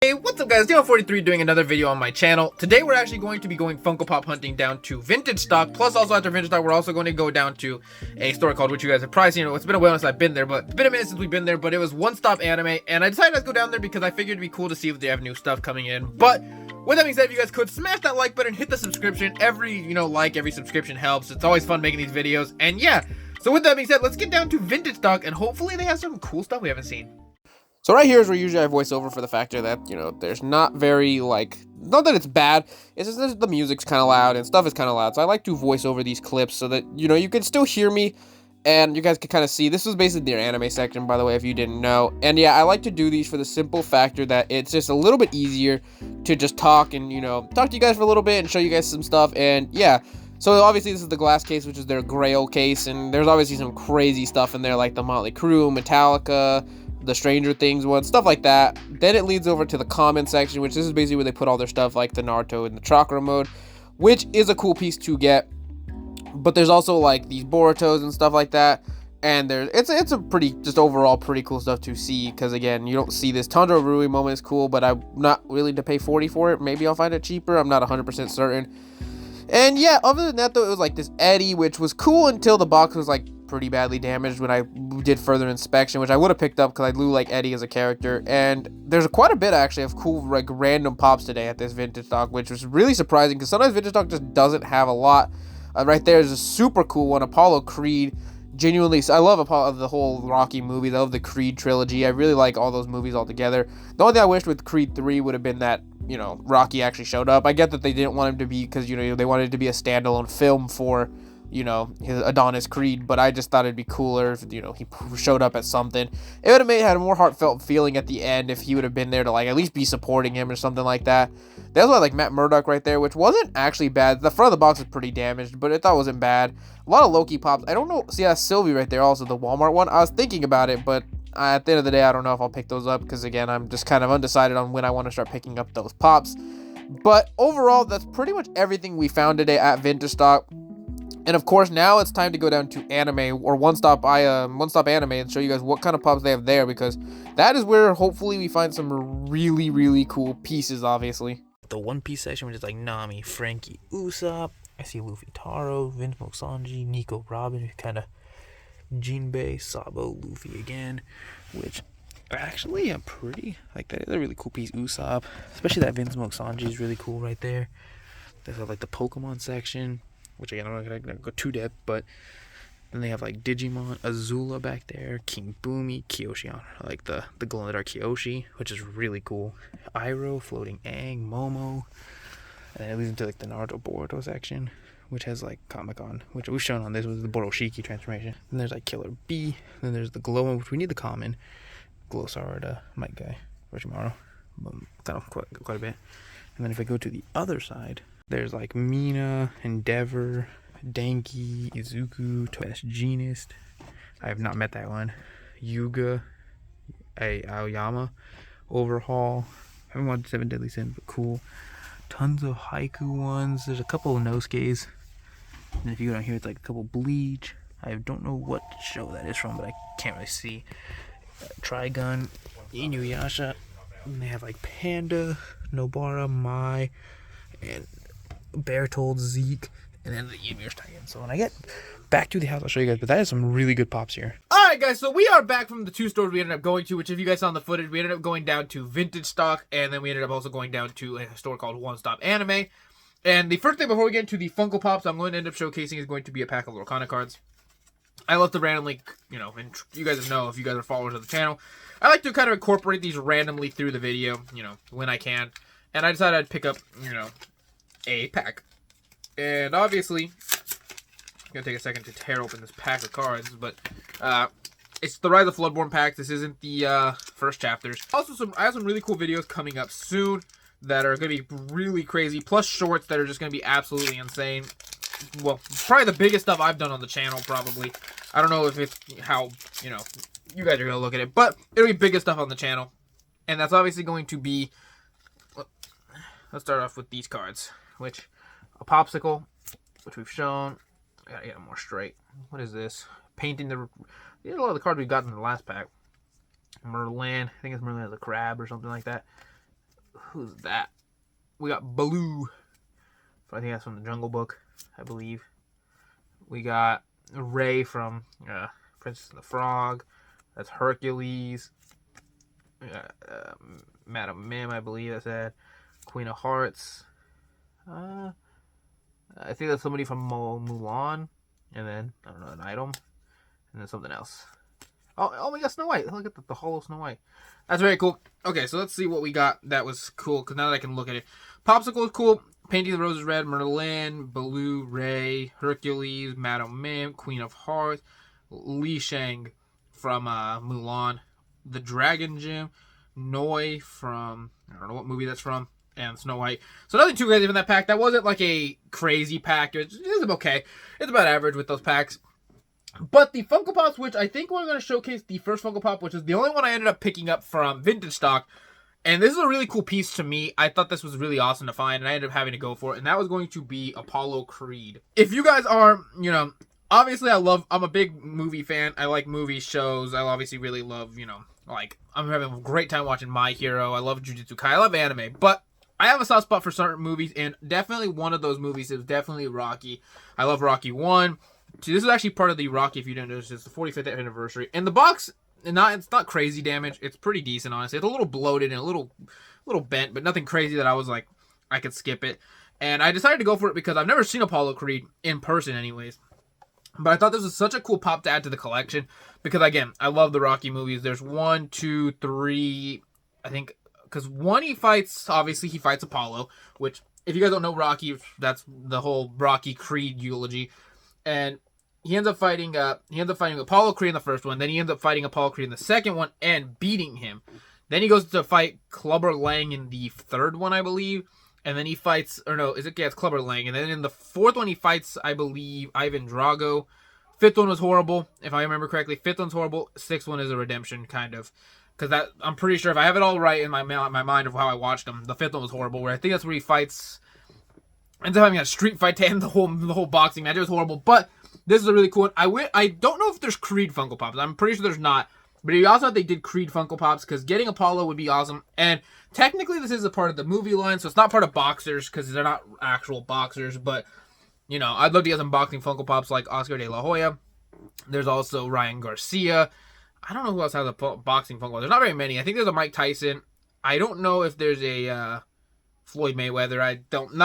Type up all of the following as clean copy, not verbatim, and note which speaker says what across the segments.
Speaker 1: Hey, what's up guys, Dino43 doing another video on my channel. Today we're actually going to be going Funko Pop hunting down to vintage stock, plus also after vintage stock we're also going to go down to a store called, which you guys have probably seen. It's been a while since I've been there, but it's been a minute since we've been there, but it was One Stop Anime, and I decided to go down there because I figured it'd be cool to see if they have new stuff coming in. But with that being said, if you guys could smash that like button, hit the subscription. Every subscription helps. It's always fun making these videos, and yeah. So with that being said, let's get down to vintage stock, and hopefully they have some cool stuff we haven't seen. So right here is where usually I voice over for the factor that, there's not very, not that it's bad, it's just that the music's kind of loud and stuff is kind of loud. So I like to voice over these clips so that, you can still hear me and you guys can kind of see. This is basically their anime section, by the way, if you didn't know. And yeah, I like to do these for the simple factor that it's just a little bit easier to just talk and, talk to you guys for a little bit and show you guys some stuff. And yeah. So obviously this is the glass case, which is their Grail case, and there's obviously some crazy stuff in there like the Motley Crue, Metallica, the Stranger Things one, stuff like that. Then it leads over to the common section, which this is basically where they put all their stuff like the Naruto and the Chakra mode, which is a cool piece to get. But there's also like these Borutos and stuff like that, and it's a pretty, just overall pretty cool stuff to see, because again, you don't see this. Tanjiro Rui moment is cool, but I'm not willing to pay 40 for it. Maybe I'll find it cheaper, I'm not 100% certain. And yeah, other than that though, it was like this Eddie, which was cool until the box was like pretty badly damaged when I did further inspection, which I would have picked up because I do like Eddie as a character. And there's quite a bit actually of cool like random pops today at this vintage stock, which was really surprising because sometimes vintage stock just doesn't have a lot. Right there is a super cool one, Apollo Creed. Genuinely, I love the whole Rocky movies. I love the Creed trilogy. I really like all those movies all together. The only thing I wished with Creed 3 would have been that, Rocky actually showed up. I get that they didn't want him to be, because, they wanted it to be a standalone film for, his Adonis Creed, but I just thought it'd be cooler if, he showed up at something. It would have had a more heartfelt feeling at the end if he would have been there to, like, at least be supporting him or something like that. That's why I like Matt Murdock right there, which wasn't actually bad. The front of the box was pretty damaged, but I thought it wasn't bad. A lot of Loki pops. I don't know. See, that's Sylvie right there, also the Walmart one. I was thinking about it, but at the end of the day, I don't know if I'll pick those up because, again, I'm just kind of undecided on when I want to start picking up those pops. But overall, that's pretty much everything we found today at vintage stock. And of course, now it's time to go down to anime or One Stop Anime and show you guys what kind of pops they have there, because that is where hopefully we find some really, really cool pieces, obviously.
Speaker 2: The One Piece section, which is like Nami, Frankie, Usopp. I see Luffy, Taro, Vinsmoke, Sanji, Nico, Robin, kind of Jinbei, Sabo, Luffy again, which actually I'm pretty like that. Is a really cool piece. Usopp, especially that Vinsmoke Sanji is really cool right there. They have like the Pokemon section, which again I'm not gonna go too depth, but then they have like Digimon, Azula back there, King Boomy, Kyoshi on like the glow in the dark Kyoshi, which is really cool. Iroh, Floating Aang, Momo, and then it leads into like the Naruto Boruto section, which has like Comic-Con, which we've shown on this was the Boroshiki transformation. Then there's like Killer B, then there's the Glow one, which we need the common. Glow Sarada, Might Guy, Orochimaru, kind of quite a bit. And then if I go to the other side, there's like Mina, Endeavor, Denki, Izuku, Toast Genist. I have not met that one. Yuga, Aoyama, Overhaul. I haven't watched Seven Deadly Sins, but cool. Tons of Haiku ones. There's a couple of Nosuke's. And if you go down here, it's like a couple Bleach. I don't know what show that is from, but I can't really see. Trigun, Inuyasha. And they have like Panda, Nobara, Mai, and Bertold, Zeke, and then the Ymir's tie-in. So when I get back to the house, I'll show you guys. But that is some really good pops here.
Speaker 1: Alright guys, so we are back from the two stores we ended up going to, which if you guys saw in the footage, we ended up going down to vintage stock, and then we ended up also going down to a store called One Stop Anime. And the first thing before we get into the Funko Pops I'm going to end up showcasing is going to be a pack of Lorcana cards. I love to randomly, and you guys know if you guys are followers of the channel, I like to kind of incorporate these randomly through the video, when I can. And I decided I'd pick up, a pack. And obviously, I'm going to take a second to tear open this pack of cards, but it's the Rise of Floodborn pack. This isn't the first chapters. Also, I have some really cool videos coming up soon that are going to be really crazy, plus shorts that are just going to be absolutely insane. Well, probably the biggest stuff I've done on the channel, probably. I don't know if it's how, you guys are going to look at it, but it'll be biggest stuff on the channel. And that's obviously going to be, let's start off with these cards, which, a Popsicle, which we've shown. I gotta get them more straight. What is this? Painting the, a lot of the cards we got in the last pack. Merlin, I think it's Merlin as a crab or something like that. Who's that? We got Baloo. I think that's from the Jungle Book, I believe. We got Ray from Princess and the Frog. That's Hercules. Madam Mim, I believe that's that. Queen of Hearts. I think that's somebody from Mulan. And then, I don't know, an item. And then something else. Oh, we got Snow White. Look at the hollow Snow White. That's very cool. Okay, so let's see what we got that was cool, because now that I can look at it. Popsicle is cool. Painting the Roses Red, Merlin, Baloo, Ray, Hercules, Madam Mim, Queen of Hearts, Li Shang from Mulan, the Dragon Gem, Noi from, I don't know what movie that's from, and Snow White. So nothing too crazy from that pack. That wasn't like a crazy pack. It was okay. It's about average with those packs. But the Funko Pops, which I think we're going to showcase the first Funko Pop, which is the only one I ended up picking up from Vintage Stock. And this is a really cool piece to me. I thought this was really awesome to find, and I ended up having to go for it. And that was going to be Apollo Creed. If you guys are, obviously I'm a big movie fan. I like movie shows. I obviously really love, I'm having a great time watching My Hero. I love Jujutsu Kai. I love anime. But I have a soft spot for certain movies, and definitely one of those movies is definitely Rocky. I love Rocky 1. See, this is actually part of the Rocky, if you didn't notice, it's the 45th anniversary. And the box, it's not crazy damage. It's pretty decent, honestly. It's a little bloated and a little bent, but nothing crazy that I was like, I could skip it. And I decided to go for it because I've never seen Apollo Creed in person anyways. But I thought this was such a cool pop to add to the collection because, again, I love the Rocky movies. There's 1, 2, 3, I think, because one he fights Apollo, which, if you guys don't know Rocky, that's the whole Rocky Creed eulogy. And he ends up fighting Apollo Creed in the first one. Then he ends up fighting Apollo Creed in the second one and beating him. Then he goes to fight Clubber Lang in the third one, I believe. And then he fights, it's Clubber Lang. And then in the fourth one, he fights, I believe, Ivan Drago. Fifth one was horrible, if I remember correctly. Fifth one's horrible. Sixth one is a redemption, kind of. Because I'm pretty sure, if I have it all right in my mind of how I watched them, the fifth one was horrible. Where I think that's where he fights, ends up having a street fight to end the whole boxing match. It was horrible. But this is a really cool one. I don't know if there's Creed Funko Pops. I'm pretty sure there's not. But you also have they did Creed Funko Pops, because getting Apollo would be awesome. And technically this is a part of the movie line, so it's not part of boxers, because they're not actual boxers. But, I'd love to get some boxing Funko Pops like Oscar de la Hoya. There's also Ryan Garcia. I don't know who else has a boxing Funko. There's not very many. I think there's a Mike Tyson. I don't know if there's a Floyd Mayweather.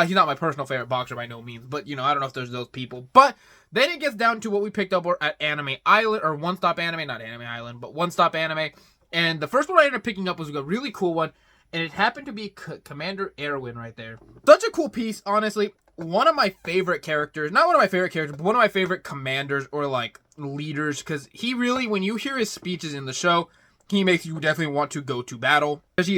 Speaker 1: He's not my personal favorite boxer by no means. But, I don't know if there's those people. But then it gets down to what we picked up at Anime Island, or One Stop Anime, not Anime Island, but One Stop Anime. And the first one I ended up picking up was a really cool one, and it happened to be Commander Erwin right there. Such a cool piece, honestly. One of my favorite characters, not one of my favorite characters, but one of my favorite commanders or like leaders, because he really, when you hear his speeches in the show, he makes you definitely want to go to battle. Especially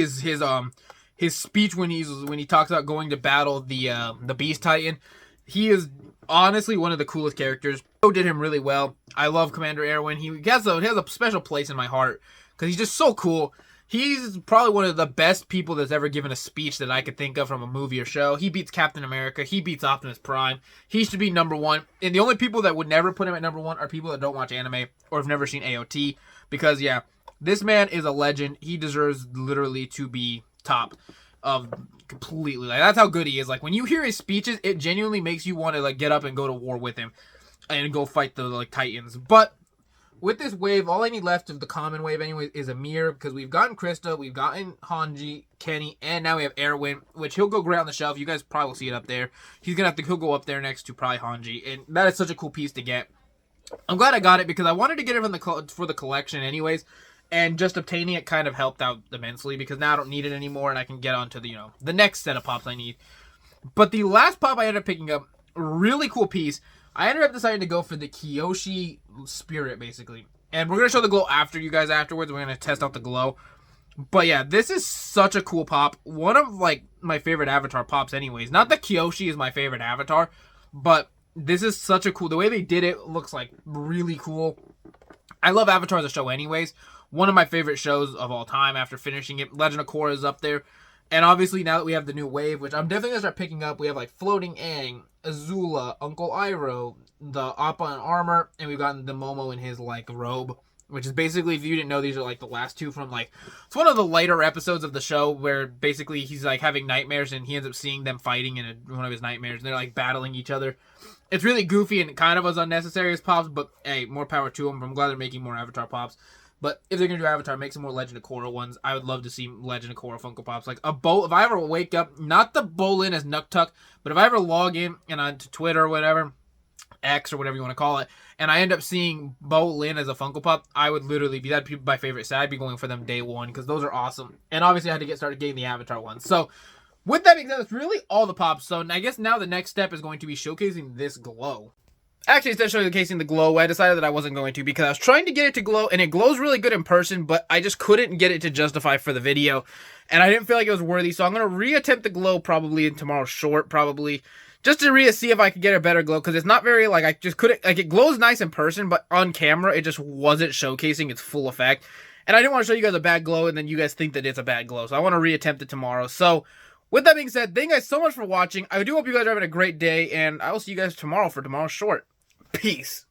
Speaker 1: his speech when he talks about going to battle the Beast Titan. He is honestly one of the coolest characters. Show did him really well. I love Commander Erwin. He has a special place in my heart because he's just so cool. He's probably one of the best people that's ever given a speech that I could think of from a movie or show. He beats Captain America. He beats Optimus Prime. He should be number one. And the only people that would never put him at number one are people that don't watch anime or have never seen AOT. Because, yeah, this man is a legend. He deserves literally to be top of completely. Like, that's how good he is. Like, when you hear his speeches, it genuinely makes you want to, like, get up and go to war with him and go fight the, like, Titans. But with this wave, all I need left of the common wave anyway is Amir, because we've gotten Krista, we've gotten Hanji, Kenny, and now we have Erwin, which he'll go great on the shelf. You guys probably will see it up there. He'll go up there next to probably Hanji, and that is such a cool piece to get. I'm glad I got it because I wanted to get it for the collection anyways, and just obtaining it kind of helped out immensely because now I don't need it anymore, and I can get on to the next set of pops I need. But the last pop I ended up picking up, really cool piece. I ended up deciding to go for the Kyoshi Spirit, basically. And we're going to show the glow after you guys afterwards. We're going to test out the glow. But yeah, this is such a cool pop. One of, like, my favorite Avatar pops anyways. Not that Kyoshi is my favorite Avatar, but this is such a cool... The way they did it looks, like, really cool. I love Avatar as a show anyways. One of my favorite shows of all time after finishing it. Legend of Korra is up there. And obviously, now that we have the new wave, which I'm definitely going to start picking up, we have, like, Floating Aang, Azula, Uncle Iroh, the Appa in armor, and we've gotten the Momo in his, like, robe. which is basically, if you didn't know, these are like the last two from like, it's one of the lighter episodes of the show where basically he's like having nightmares and he ends up seeing them fighting in one of his nightmares and they're like battling each other. It's really goofy and kind of as unnecessary as Pops, but hey, more power to them. I'm glad they're making more Avatar Pops. But if they're going to do Avatar, make some more Legend of Korra ones. I would love to see Legend of Korra Funko Pops. Like a bowl, if I ever wake up, not the bowl in as Nuktuk, but if I ever log in and onto Twitter or whatever, X or whatever you want to call it, and I end up seeing Bo Lin as a Funko Pop, I would literally be, that'd be my favorite set. I'd be going for them day one because those are awesome. And obviously I had to get started getting the Avatar ones. So with that being said, that's really all the Pops. So I guess now the next step is going to be showcasing this glow. Actually, instead of showcasing the glow, I decided that I wasn't going to because I was trying to get it to glow, and it glows really good in person, but I just couldn't get it to justify for the video, and I didn't feel like it was worthy, so I'm going to reattempt the glow probably in tomorrow's short, probably, just to see if I could get a better glow, because it's not very, like, I just couldn't, like, it glows nice in person, but on camera, it just wasn't showcasing its full effect, and I didn't want to show you guys a bad glow, and then you guys think that it's a bad glow, so I want to reattempt it tomorrow. So with that being said, thank you guys so much for watching. I do hope you guys are having a great day, and I will see you guys tomorrow for tomorrow's short. Peace.